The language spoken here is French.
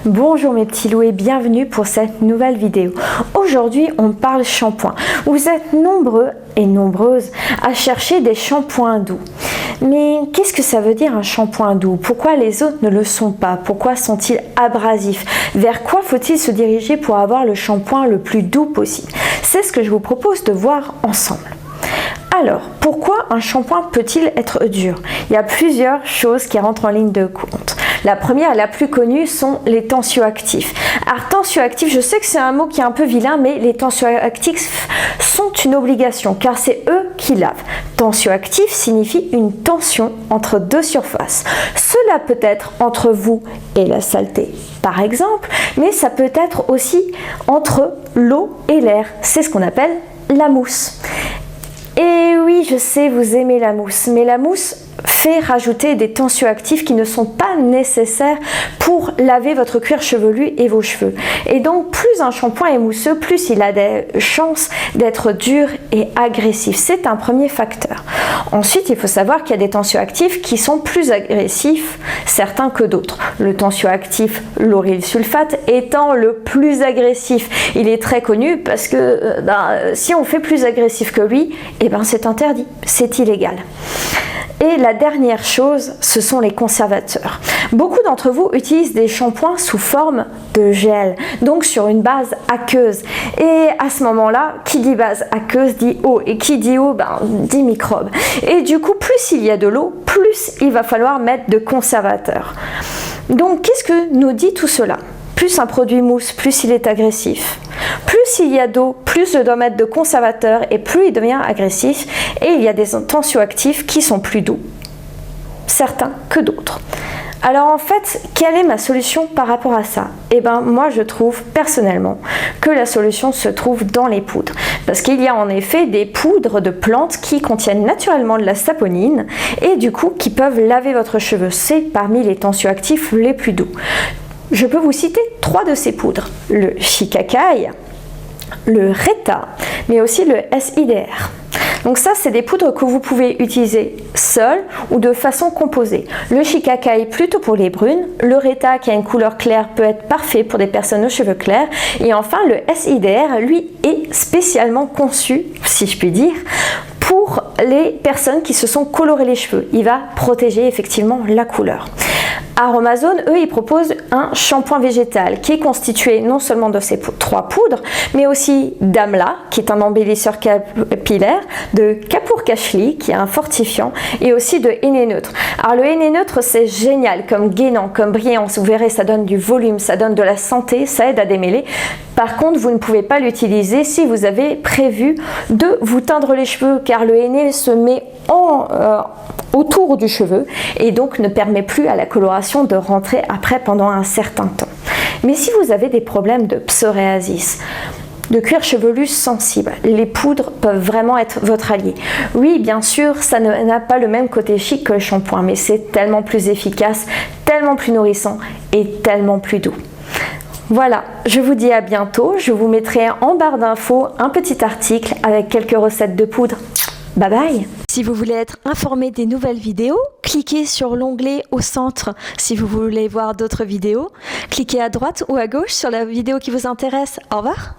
Bonjour mes petits loups et bienvenue pour cette nouvelle vidéo. Aujourd'hui on parle shampoing. Vous êtes nombreux et nombreuses à chercher des shampoings doux. Mais qu'est-ce que ça veut dire un shampoing doux? Pourquoi les autres ne le sont pas? Pourquoi sont-ils abrasifs? Vers quoi faut-il se diriger pour avoir le shampoing le plus doux possible? C'est ce que je vous propose de voir ensemble. Alors, pourquoi un shampoing peut-il être dur? Il y a plusieurs choses qui rentrent en ligne de compte. La première et la plus connue sont les tensioactifs. Alors, tensioactifs, je sais que c'est un mot qui est un peu vilain, mais les tensioactifs sont une obligation car c'est eux qui lavent. Tensioactif signifie une tension entre deux surfaces. Cela peut être entre vous et la saleté, par exemple, mais ça peut être aussi entre l'eau et l'air. C'est ce qu'on appelle la mousse. Et oui, je sais, vous aimez la mousse, mais la mousse fait rajouter des tensioactifs qui ne sont pas nécessaires pour laver votre cuir chevelu et vos cheveux. Et donc, plus un shampoing est mousseux, plus il a des chances d'être dur et agressif. C'est un premier facteur. Ensuite, il faut savoir qu'il y a des tensioactifs qui sont plus agressifs, certains que d'autres. Le tensioactif lauryl sulfate étant le plus agressif. Il est très connu parce que si on fait plus agressif que lui, c'est interdit, c'est illégal. Et la dernière chose, ce sont les conservateurs. Beaucoup d'entre vous utilisent des shampoings sous forme de gel, donc sur une base aqueuse. Et à ce moment-là, qui dit base aqueuse dit eau. Et qui dit eau, dit microbes. Et du coup, plus il y a de l'eau, plus il va falloir mettre de conservateurs. Donc, qu'est-ce que nous dit tout cela? Plus un produit mousse, plus il est agressif. Plus il y a d'eau, plus je dois mettre de conservateurs et plus il devient agressif. Et il y a des tensioactifs qui sont plus doux, certains que d'autres. Alors en fait, quelle est ma solution par rapport à ça? Moi je trouve personnellement que la solution se trouve dans les poudres. Parce qu'il y a en effet des poudres de plantes qui contiennent naturellement de la saponine et du coup qui peuvent laver votre cheveu. C'est parmi les tensioactifs les plus doux. Je peux vous citer 3 de ces poudres, le shikakai, le Reta, mais aussi le SIDR. Donc ça, c'est des poudres que vous pouvez utiliser seules ou de façon composée. Le shikakai plutôt pour les brunes, le Reta qui a une couleur claire peut être parfait pour des personnes aux cheveux clairs, et enfin le SIDR, lui, est spécialement conçu, si je puis dire, pour les personnes qui se sont colorées les cheveux. Il va protéger effectivement la couleur. Aromazone, eux, ils proposent un shampoing végétal qui est constitué non seulement de ces 3 poudres, mais aussi d'amla, qui est un embellisseur capillaire, de kapoor kashli, qui est un fortifiant, et aussi de henné neutre. Alors le henné neutre, c'est génial, comme gainant, comme brillant. Vous verrez, ça donne du volume, ça donne de la santé, ça aide à démêler. Par contre, vous ne pouvez pas l'utiliser si vous avez prévu de vous teindre les cheveux, car le henné se met autour du cheveu et donc ne permet plus à la coloration de rentrer après pendant un certain temps. Mais si vous avez des problèmes de psoriasis, de cuir chevelu sensible, les poudres peuvent vraiment être votre allié. Oui, bien sûr, ça n'a pas le même côté chic que le shampoing, mais c'est tellement plus efficace, tellement plus nourrissant et tellement plus doux. Voilà, je vous dis à bientôt. Je vous mettrai en barre d'infos un petit article avec quelques recettes de poudre. Bye bye! Si vous voulez être informé des nouvelles vidéos, cliquez sur l'onglet au centre. Si vous voulez voir d'autres vidéos, cliquez à droite ou à gauche sur la vidéo qui vous intéresse. Au revoir!